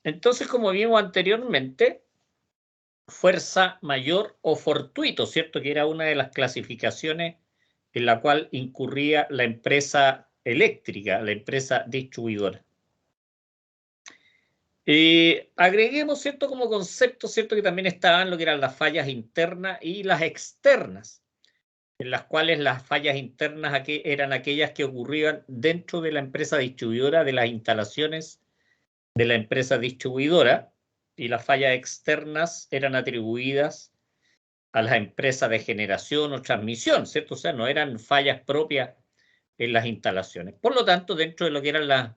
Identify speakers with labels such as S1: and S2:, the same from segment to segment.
S1: Entonces, como vimos anteriormente, fuerza mayor o fortuito, ¿cierto? Que era una de las clasificaciones en la cual incurría la empresa eléctrica, la empresa distribuidora. Agreguemos, ¿cierto? Como concepto, ¿cierto? Que también estaban lo que eran las fallas internas y las externas, en las cuales las fallas internas eran aquellas que ocurrían dentro de la empresa distribuidora, de las instalaciones de la empresa distribuidora, y las fallas externas eran atribuidas a las empresas de generación o transmisión, ¿cierto? O sea, no eran fallas propias en las instalaciones. Por lo tanto, dentro de lo que eran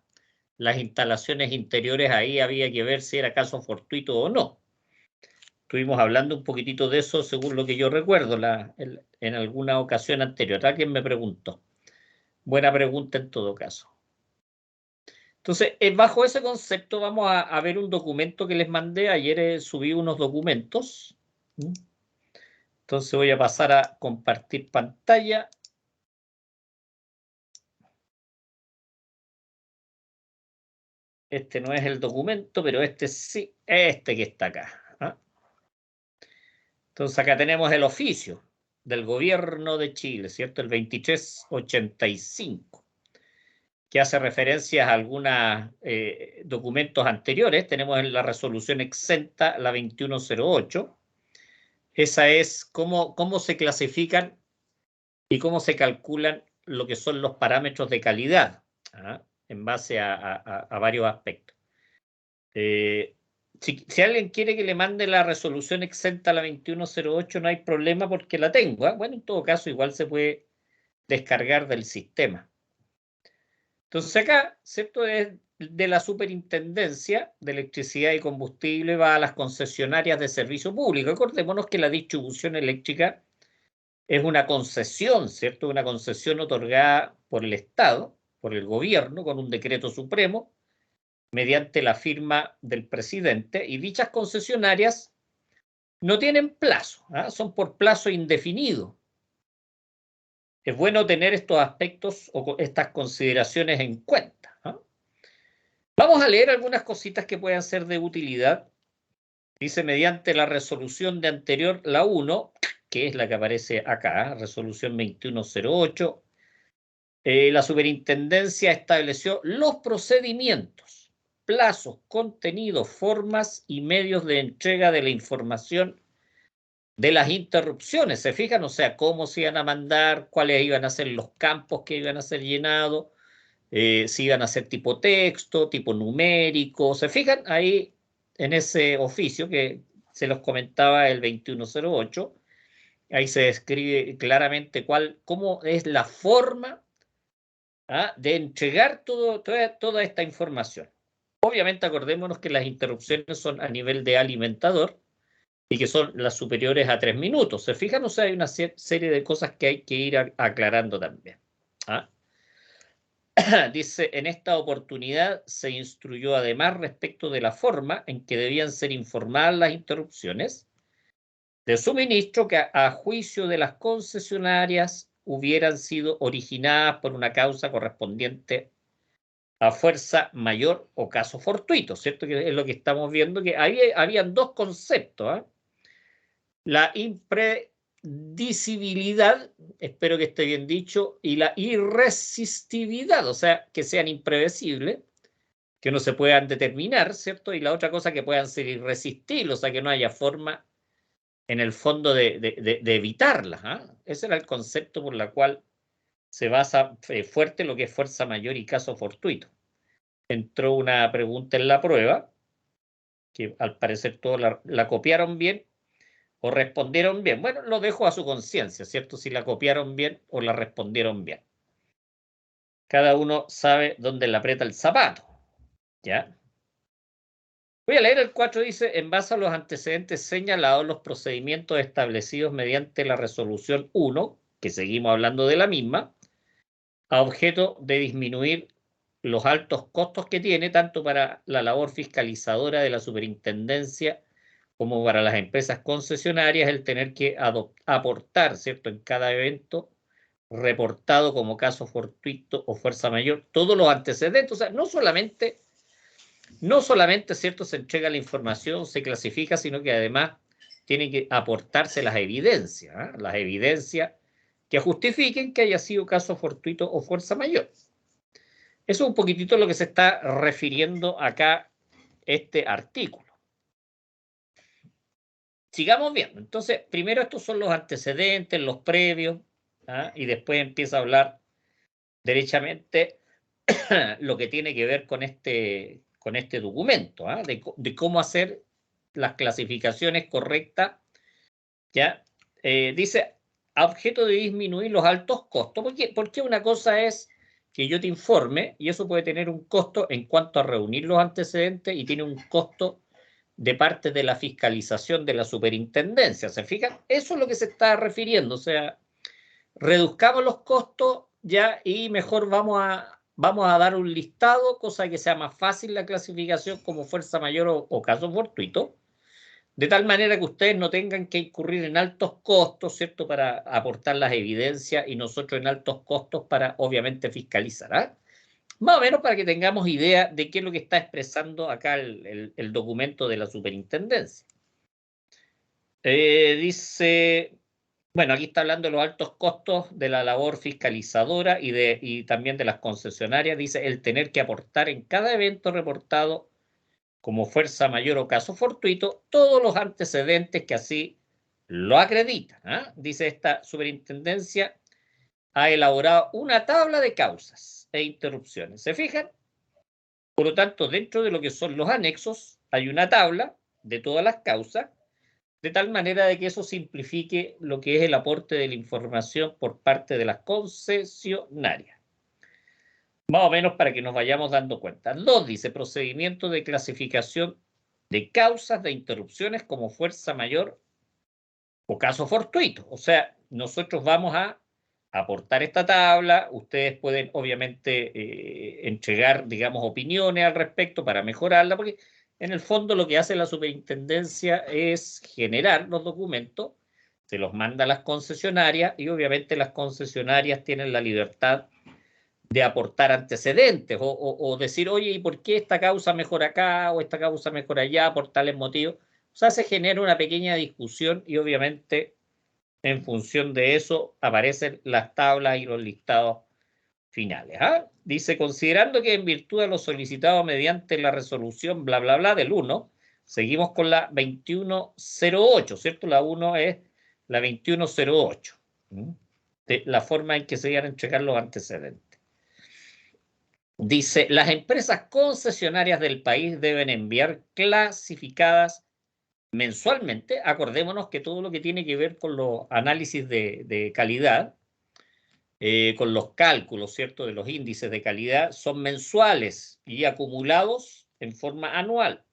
S1: las instalaciones interiores, ahí había que ver si era caso fortuito o no. Estuvimos hablando un poquitito de eso, según lo que yo recuerdo, en alguna ocasión anterior. Alguien me preguntó. Buena pregunta en todo caso. Entonces, bajo ese concepto vamos a ver un documento que les mandé. Ayer subí unos documentos. Entonces voy a pasar a compartir pantalla. Este no es el documento, pero este sí, este que está acá. Entonces acá tenemos el oficio del gobierno de Chile, ¿cierto? El 2385, que hace referencia a algunos documentos anteriores. Tenemos en la resolución exenta la 2108. Esa es cómo se clasifican y cómo se calculan lo que son los parámetros de calidad, en base a varios aspectos. Si alguien quiere que le mande la resolución exenta a la 2108, no hay problema porque la tengo. Bueno, en todo caso, igual se puede descargar del sistema. Entonces acá, ¿cierto? Es de la Superintendencia de Electricidad y Combustible, va a las concesionarias de servicio público. Acordémonos que la distribución eléctrica es una concesión, ¿cierto? Una concesión otorgada por el Estado, por el gobierno, con un decreto supremo, mediante la firma del presidente, y dichas concesionarias no tienen plazo, son por plazo indefinido. Es bueno tener estos aspectos o estas consideraciones en cuenta. Vamos a leer algunas cositas que puedan ser de utilidad. Dice, mediante la resolución de anterior, la 1, que es la que aparece acá, resolución 2108, la superintendencia estableció los procedimientos, plazos, contenidos, formas y medios de entrega de la información de las interrupciones. ¿Se fijan? O sea, cómo se iban a mandar, cuáles iban a ser los campos que iban a ser llenados, si iban a ser tipo texto, tipo numérico. ¿Se fijan? Ahí en ese oficio que se los comentaba el 2108, ahí se describe claramente cómo es la forma de entregar toda esta información. Obviamente acordémonos que las interrupciones son a nivel de alimentador y que son las superiores a 3 minutos. ¿Se fijan? O sea, hay una serie de cosas que hay que ir aclarando también. Dice, en esta oportunidad se instruyó además respecto de la forma en que debían ser informadas las interrupciones de suministro que a juicio de las concesionarias hubieran sido originadas por una causa correspondiente a fuerza mayor o caso fortuito, ¿cierto? Que es lo que estamos viendo, que habían dos conceptos, la impredecibilidad, espero que esté bien dicho, y la irresistibilidad, o sea, que sean imprevisibles, que no se puedan determinar, ¿cierto? Y la otra cosa, que puedan ser irresistibles, o sea, que no haya forma en el fondo de evitarlas. Ese era el concepto por el cual se basa fuerte lo que es fuerza mayor y caso fortuito. Entró una pregunta en la prueba, que al parecer todos la copiaron bien o respondieron bien. Bueno, lo dejo a su conciencia, ¿cierto? Si la copiaron bien o la respondieron bien. Cada uno sabe dónde le aprieta el zapato, ¿ya? Voy a leer el 4, dice, en base a los antecedentes señalados, los procedimientos establecidos mediante la resolución 1, que seguimos hablando de la misma, a objeto de disminuir los altos costos que tiene, tanto para la labor fiscalizadora de la superintendencia como para las empresas concesionarias, el tener que aportar, ¿cierto?, en cada evento reportado como caso fortuito o fuerza mayor, todos los antecedentes. O sea, no solamente no solamente, ¿cierto?, se entrega la información, se clasifica, sino que además tienen que aportarse las evidencias, las evidencias que justifiquen que haya sido caso fortuito o fuerza mayor. Eso es un poquitito lo que se está refiriendo acá este artículo. Sigamos viendo. Entonces, primero estos son los antecedentes, los previos, y después empieza a hablar derechamente lo que tiene que ver con este documento, de cómo hacer las clasificaciones correctas. ¿Ya? Dice, a objeto de disminuir los altos costos, porque una cosa es que yo te informe, y eso puede tener un costo en cuanto a reunir los antecedentes, y tiene un costo de parte de la fiscalización de la superintendencia. ¿Se fijan? Eso es lo que se está refiriendo. O sea, reduzcamos los costos ya y mejor vamos a dar un listado, cosa que sea más fácil la clasificación como fuerza mayor o caso fortuito, de tal manera que ustedes no tengan que incurrir en altos costos, ¿cierto?, para aportar las evidencias y nosotros en altos costos para, obviamente, fiscalizar. Más o menos para que tengamos idea de qué es lo que está expresando acá el documento de la superintendencia. Dice, bueno, aquí está hablando de los altos costos de la labor fiscalizadora y también de las concesionarias. Dice, el tener que aportar en cada evento reportado como fuerza mayor o caso fortuito todos los antecedentes que así lo acreditan. Dice, esta superintendencia ha elaborado una tabla de causas e interrupciones. ¿Se fijan? Por lo tanto, dentro de lo que son los anexos, hay una tabla de todas las causas, de tal manera de que eso simplifique lo que es el aporte de la información por parte de las concesionarias. Más o menos para que nos vayamos dando cuenta. 2, dice, procedimiento de clasificación de causas de interrupciones como fuerza mayor o caso fortuito. O sea, nosotros vamos a aportar esta tabla, ustedes pueden obviamente entregar, digamos, opiniones al respecto para mejorarla, porque en el fondo lo que hace la superintendencia es generar los documentos, se los manda a las concesionarias y obviamente las concesionarias tienen la libertad de aportar antecedentes o decir, oye, ¿y por qué esta causa mejor acá o esta causa mejor allá por tales motivos? O sea, se genera una pequeña discusión y obviamente en función de eso aparecen las tablas y los listados finales. Dice, considerando que en virtud de lo solicitado mediante la resolución bla, bla, bla del 1, seguimos con la 2108, ¿cierto? La 1 es la 2108, de la forma en que se iban a entregar los antecedentes. Dice, las empresas concesionarias del país deben enviar clasificadas mensualmente. Acordémonos que todo lo que tiene que ver con los análisis de calidad, con los cálculos, ¿cierto?, de los índices de calidad, son mensuales y acumulados en forma anual.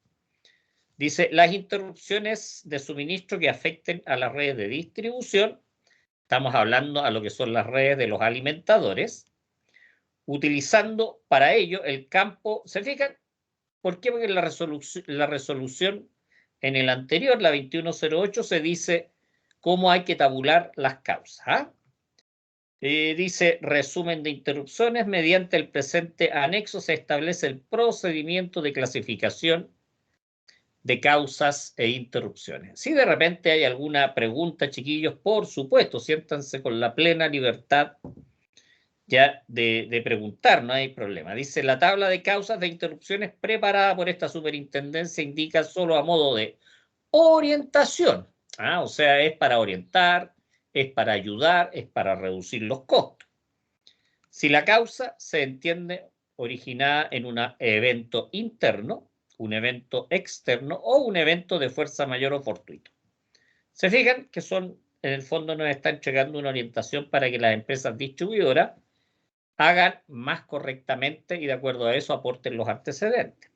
S1: Dice, las interrupciones de suministro que afecten a las redes de distribución, estamos hablando a lo que son las redes de los alimentadores, utilizando para ello el campo, ¿se fijan? ¿Por qué? Porque la resolución en el anterior, la 2108, se dice cómo hay que tabular las causas. Dice, resumen de interrupciones, mediante el presente anexo se establece el procedimiento de clasificación de causas e interrupciones. Si de repente hay alguna pregunta, chiquillos, por supuesto, siéntanse con la plena libertad ya de preguntar, no hay problema. Dice, la tabla de causas de interrupciones preparada por esta superintendencia indica solo a modo de orientación. O sea, es para orientar, es para ayudar, es para reducir los costos. Si la causa se entiende originada en un evento interno, un evento externo o un evento de fuerza mayor o fortuito. Se fijan que son, en el fondo nos está entregando una orientación para que las empresas distribuidoras hagan más correctamente y de acuerdo a eso aporten los antecedentes.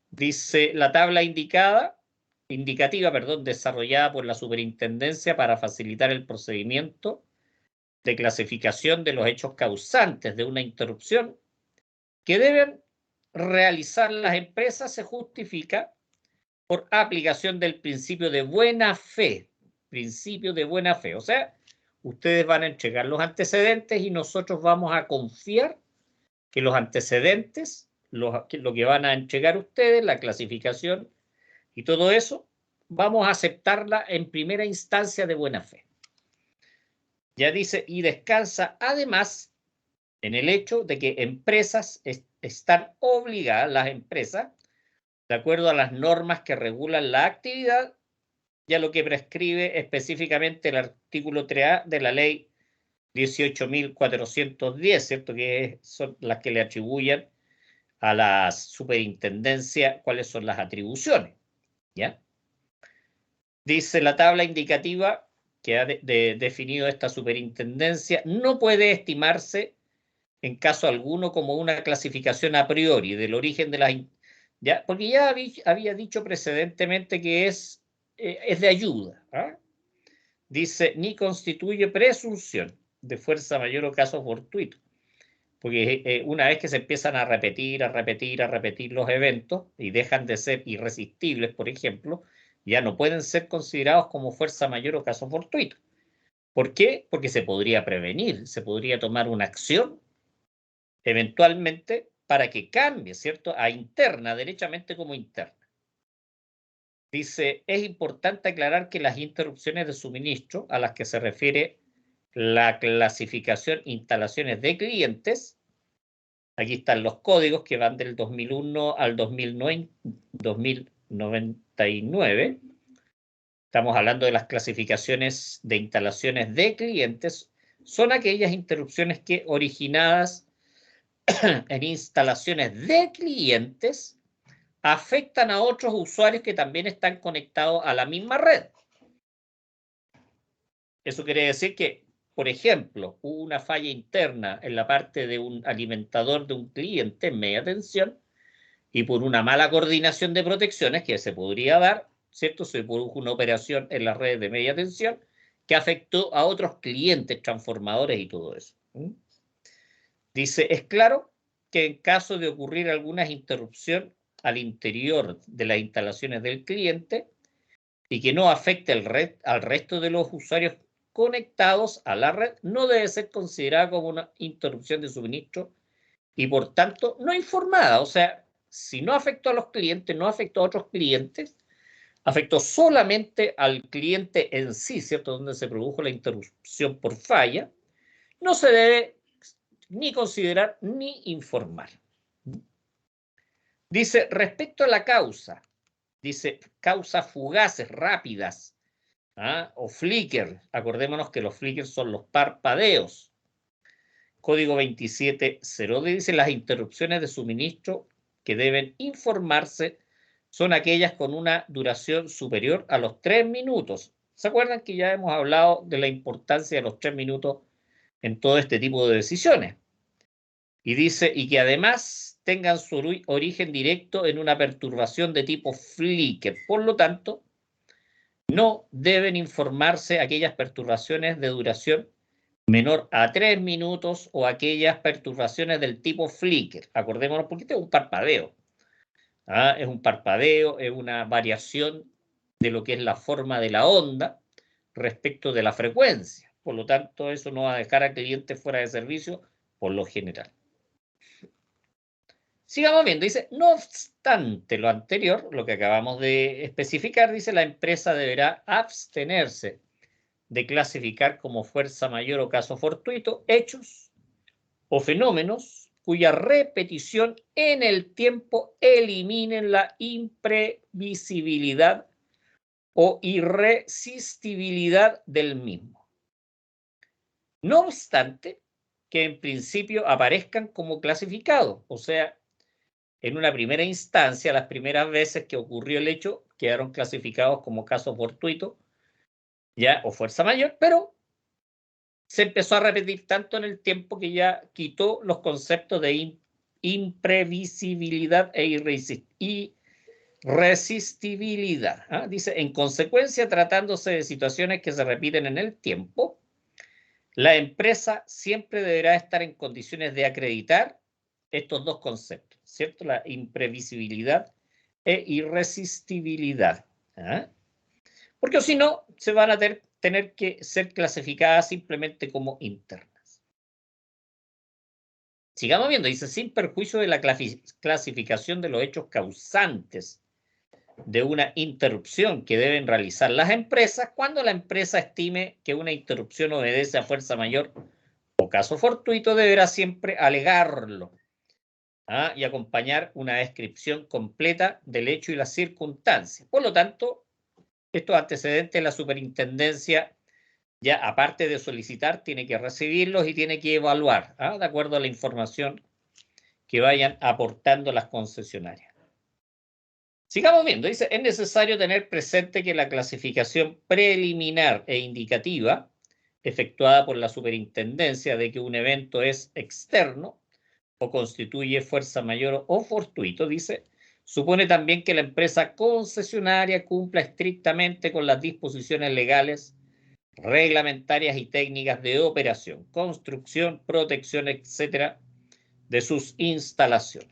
S1: Dice, la tabla indicativa, desarrollada por la superintendencia para facilitar el procedimiento de clasificación de los hechos causantes de una interrupción que deben realizar las empresas, se justifica por aplicación del principio de buena fe. Principio de buena fe. O sea, ustedes van a entregar los antecedentes y nosotros vamos a confiar que los antecedentes lo que van a entregar ustedes, la clasificación y todo eso, vamos a aceptarla en primera instancia de buena fe. Ya dice, y descansa además en el hecho de que empresas están obligadas, las empresas, de acuerdo a las normas que regulan la actividad, ya lo que prescribe específicamente el artículo 3A de la ley 18.410, ¿cierto? Que son las que le atribuyen a la superintendencia cuáles son las atribuciones, ¿ya? Dice la tabla indicativa que ha definido esta superintendencia, no puede estimarse en caso alguno como una clasificación a priori del origen de las... ¿Ya? Porque ya había dicho precedentemente que es de ayuda. ¿Ah? Dice, ni constituye presunción de fuerza mayor o caso fortuito. Porque una vez que se empiezan a repetir los eventos y dejan de ser irresistibles, por ejemplo, ya no pueden ser considerados como fuerza mayor o caso fortuito. ¿Por qué? Porque se podría prevenir, se podría tomar una acción eventualmente para que cambie, ¿cierto? A interna, derechamente como interna. Dice, es importante aclarar que las interrupciones de suministro a las que se refiere la clasificación instalaciones de clientes, aquí están los códigos que van del 2001 al 2099. Estamos hablando de las clasificaciones de instalaciones de clientes. Son aquellas interrupciones que originadas en instalaciones de clientes afectan a otros usuarios que también están conectados a la misma red. Eso quiere decir que, por ejemplo, hubo una falla interna en la parte de un alimentador de un cliente en media tensión y por una mala coordinación de protecciones que se podría dar, ¿cierto? Se produjo una operación en las redes de media tensión que afectó a otros clientes, transformadores y todo eso. Dice, es claro que en caso de ocurrir alguna interrupción al interior de las instalaciones del cliente y que no afecte al resto de los usuarios conectados a la red, no debe ser considerada como una interrupción de suministro y por tanto no informada. O sea, si no afectó a los clientes, no afectó a otros clientes, afectó solamente al cliente en sí, ¿cierto? Donde se produjo la interrupción por falla, no se debe ni considerar ni informar. Dice, respecto a la causa, dice, causas fugaces, rápidas, o flicker. Acordémonos que los flickers son los parpadeos. Código 27.0 dice, las interrupciones de suministro que deben informarse son aquellas con una duración superior a los 3 minutos. ¿Se acuerdan que ya hemos hablado de la importancia de los 3 minutos en todo este tipo de decisiones? Y dice, y que además tengan su origen directo en una perturbación de tipo flicker. Por lo tanto, no deben informarse aquellas perturbaciones de duración menor a 3 minutos o aquellas perturbaciones del tipo flicker. Acordémonos, porque este es un parpadeo. Es un parpadeo, es una variación de lo que es la forma de la onda respecto de la frecuencia. Por lo tanto, eso no va a dejar al cliente fuera de servicio por lo general. Sigamos viendo, dice, no obstante lo anterior, lo que acabamos de especificar, dice, la empresa deberá abstenerse de clasificar como fuerza mayor o caso fortuito hechos o fenómenos cuya repetición en el tiempo eliminen la imprevisibilidad o irresistibilidad del mismo. No obstante, que en principio aparezcan como clasificados, o sea, en una primera instancia, las primeras veces que ocurrió el hecho, quedaron clasificados como caso fortuito, ya, o fuerza mayor, pero se empezó a repetir tanto en el tiempo que ya quitó los conceptos de imprevisibilidad e irresistibilidad. Dice, en consecuencia, tratándose de situaciones que se repiten en el tiempo, la empresa siempre deberá estar en condiciones de acreditar estos dos conceptos, ¿cierto? La imprevisibilidad e irresistibilidad. Porque si no, se van a tener que ser clasificadas simplemente como internas. Sigamos viendo, dice, sin perjuicio de la clasificación de los hechos causantes de una interrupción que deben realizar las empresas cuando la empresa estime que una interrupción obedece a fuerza mayor o caso fortuito, deberá siempre alegarlo y acompañar una descripción completa del hecho y las circunstancias. Por lo tanto, estos antecedentes la superintendencia, ya aparte de solicitar, tiene que recibirlos y tiene que evaluar, de acuerdo a la información que vayan aportando las concesionarias. Sigamos viendo, dice, es necesario tener presente que la clasificación preliminar e indicativa efectuada por la superintendencia de que un evento es externo o constituye fuerza mayor o fortuito, dice, supone también que la empresa concesionaria cumpla estrictamente con las disposiciones legales, reglamentarias y técnicas de operación, construcción, protección, etcétera, de sus instalaciones.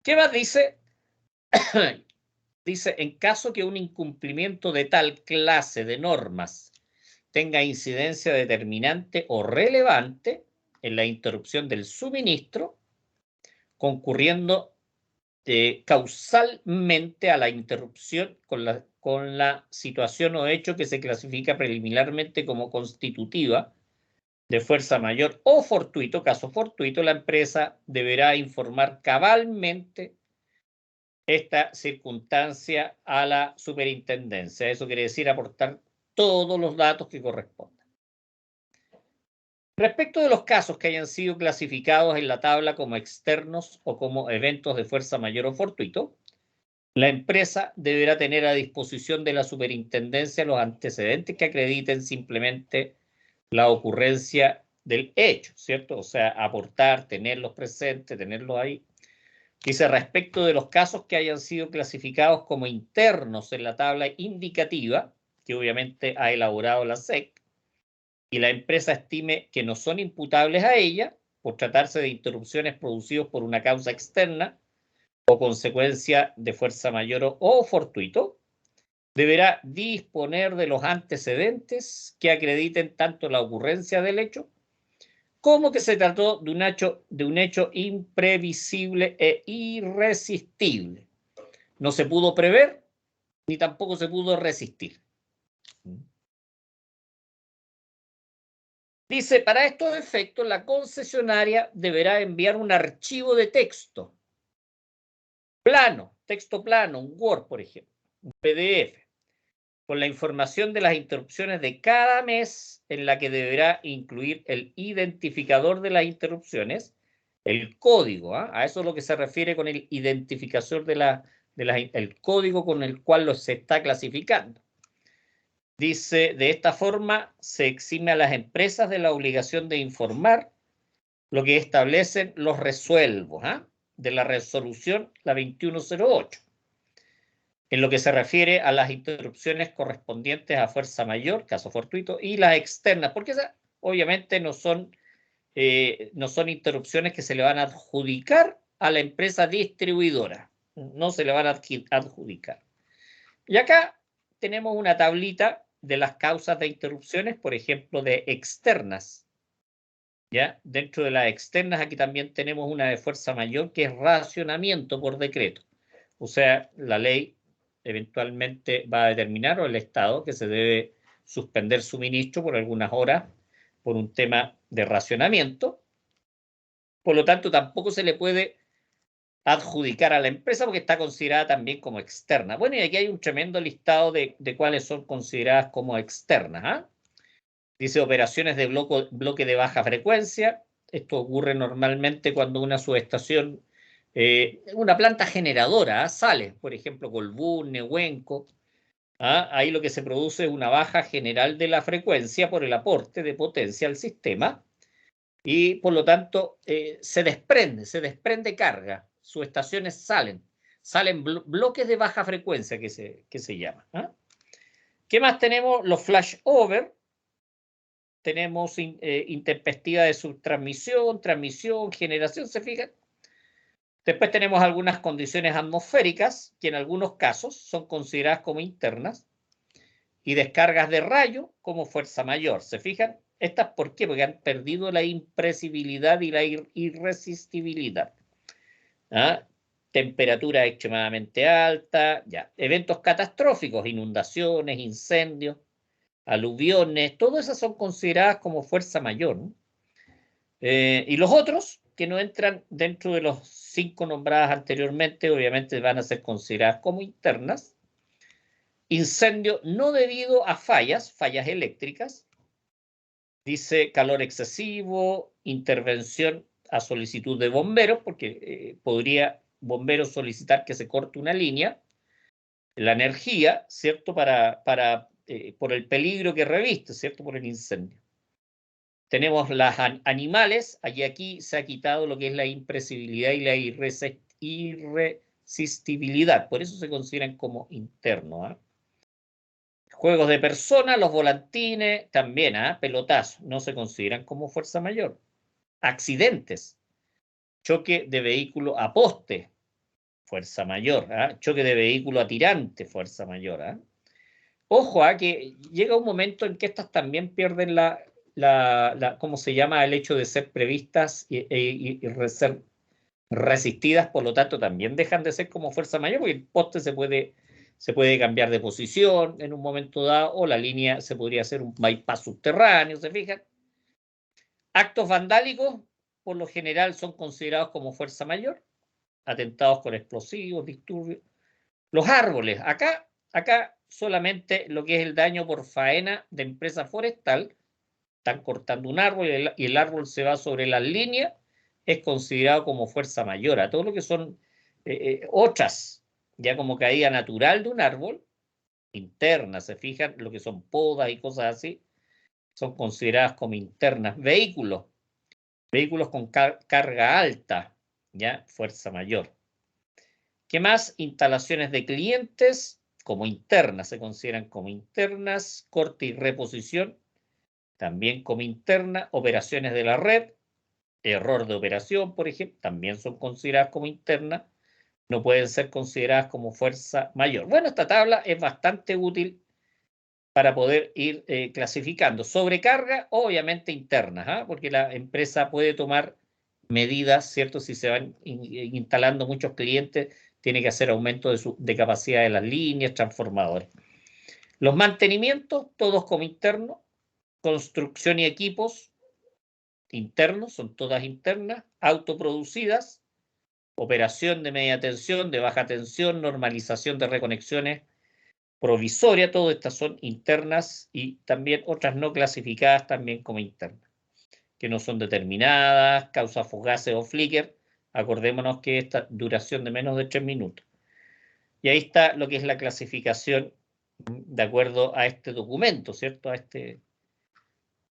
S1: ¿Qué más dice? Dice, en caso que un incumplimiento de tal clase de normas tenga incidencia determinante o relevante en la interrupción del suministro, concurriendo causalmente a la interrupción con la situación o hecho que se clasifica preliminarmente como constitutiva de fuerza mayor o fortuito, caso fortuito, la empresa deberá informar cabalmente esta circunstancia a la superintendencia. Eso quiere decir aportar todos los datos que correspondan. Respecto de los casos que hayan sido clasificados en la tabla como externos o como eventos de fuerza mayor o fortuito, la empresa deberá tener a disposición de la superintendencia los antecedentes que acrediten simplemente la ocurrencia del hecho, ¿cierto? O sea, aportar, tenerlos presentes, tenerlos ahí. Dice, respecto de los casos que hayan sido clasificados como internos en la tabla indicativa, que obviamente ha elaborado la SEC, y la empresa estime que no son imputables a ella, por tratarse de interrupciones producidas por una causa externa o consecuencia de fuerza mayor o fortuito, deberá disponer de los antecedentes que acrediten tanto la ocurrencia del hecho como que se trató de un hecho imprevisible e irresistible. No se pudo prever ni tampoco se pudo resistir. Dice, para estos efectos, la concesionaria deberá enviar un archivo de texto plano, texto plano, un Word, por ejemplo, un PDF, con la información de las interrupciones de cada mes en la que deberá incluir el identificador de las interrupciones, el código, a eso es lo que se refiere con el identificador el código con el cual se está clasificando. Dice, de esta forma se exime a las empresas de la obligación de informar lo que establecen los resuelvos de la resolución, la 2108. En lo que se refiere a las interrupciones correspondientes a fuerza mayor, caso fortuito, y las externas, porque esas obviamente no son interrupciones que se le van a adjudicar a la empresa distribuidora, no se le van a adjudicar. Y acá tenemos una tablita de las causas de interrupciones, por ejemplo, de externas. ¿Ya? Dentro de las externas aquí también tenemos una de fuerza mayor que es racionamiento por decreto. O sea, la ley eventualmente va a determinar, o el Estado, que se debe suspender suministro por algunas horas por un tema de racionamiento. Por lo tanto, tampoco se le puede adjudicar a la empresa porque está considerada también como externa. Bueno, y aquí hay un tremendo listado de cuáles son consideradas como externas. Dice operaciones de bloque de baja frecuencia. Esto ocurre normalmente cuando una subestación, una planta generadora sale, por ejemplo, Colbún, Nehuenco. Ahí lo que se produce es una baja general de la frecuencia por el aporte de potencia al sistema y por lo tanto se desprende carga. Subestaciones salen bloques de baja frecuencia que se llama. ¿Qué más tenemos? Los flashover. Tenemos intempestiva de subtransmisión, transmisión, generación, ¿se fijan? Después tenemos algunas condiciones atmosféricas, que en algunos casos son consideradas como internas, y descargas de rayo como fuerza mayor, ¿se fijan? ¿Estas por qué? Porque han perdido la impresibilidad y la irresistibilidad. ¿Ah? Temperatura extremadamente alta, ya. Eventos catastróficos, inundaciones, incendios, aluviones, todas esas son consideradas como fuerza mayor, ¿no? Y los otros, que no entran dentro de los 5 nombradas anteriormente, obviamente van a ser consideradas como internas. Incendio no debido a fallas eléctricas. Dice calor excesivo, intervención a solicitud de bomberos, porque podría bomberos solicitar que se corte una línea, la energía, ¿cierto? Por el peligro que reviste, ¿cierto? Por el incendio. Tenemos las animales, y aquí se ha quitado lo que es la impresibilidad y la irresistibilidad, por eso se consideran como internos, ¿eh? Juegos de personas, los volantines, también, pelotazos, no se consideran como fuerza mayor. Accidentes, choque de vehículo a poste, fuerza mayor, choque de vehículo a tirante, fuerza mayor. Ojo, que llega un momento en que estas también pierden ¿cómo se llama? El hecho de ser previstas y ser resistidas, por lo tanto también dejan de ser como fuerza mayor, porque el poste se puede cambiar de posición en un momento dado, o la línea se podría hacer un bypass subterráneo, ¿se fijan? Actos vandálicos, por lo general, son considerados como fuerza mayor, atentados con explosivos, disturbios. Los árboles, acá solamente lo que es el daño por faena de empresa forestal, están cortando un árbol y el árbol se va sobre las líneas, es considerado como fuerza mayor. A todo lo que son otras, ya como caída natural de un árbol, interna, se fijan, lo que son podas y cosas así, son consideradas como internas. Vehículos con carga alta, ya, fuerza mayor. ¿Qué más? Instalaciones de clientes como internas, se consideran como internas. Corte y reposición, también como interna. Operaciones de la red, error de operación, por ejemplo, también son consideradas como internas. No pueden ser consideradas como fuerza mayor. Bueno, esta tabla es bastante útil para poder ir clasificando. Sobrecarga, obviamente internas, porque la empresa puede tomar medidas, ¿cierto? Si se van instalando muchos clientes, tiene que hacer aumento de capacidad de las líneas, transformadores. Los mantenimientos, todos como internos. Construcción y equipos internos, son todas internas. Autoproducidas. Operación de media tensión, de baja tensión, normalización de reconexiones provisoria, todas estas son internas, y también otras no clasificadas también como internas, que no son determinadas, causas fugaces o flicker. Acordémonos que esta duración de menos de 3 minutos. Y ahí está lo que es la clasificación de acuerdo a este documento, ¿cierto? Este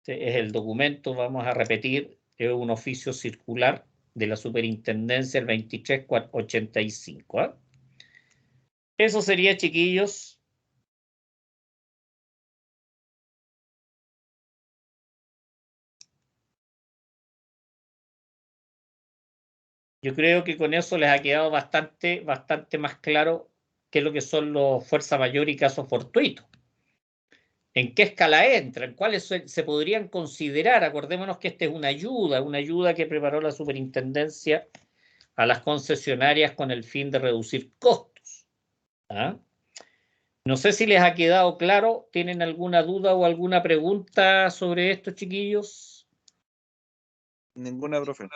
S1: es el documento, vamos a repetir, es un oficio circular de la Superintendencia, el 2385. Eso sería, chiquillos. Yo creo que con eso les ha quedado bastante más claro qué es lo que son los fuerza mayor y casos fortuitos. ¿En qué escala entran? ¿Cuáles se podrían considerar? Acordémonos que esta es una ayuda que preparó la superintendencia a las concesionarias con el fin de reducir costos. No sé si les ha quedado claro. ¿Tienen alguna duda o alguna pregunta sobre esto, chiquillos?
S2: Ninguna, profe.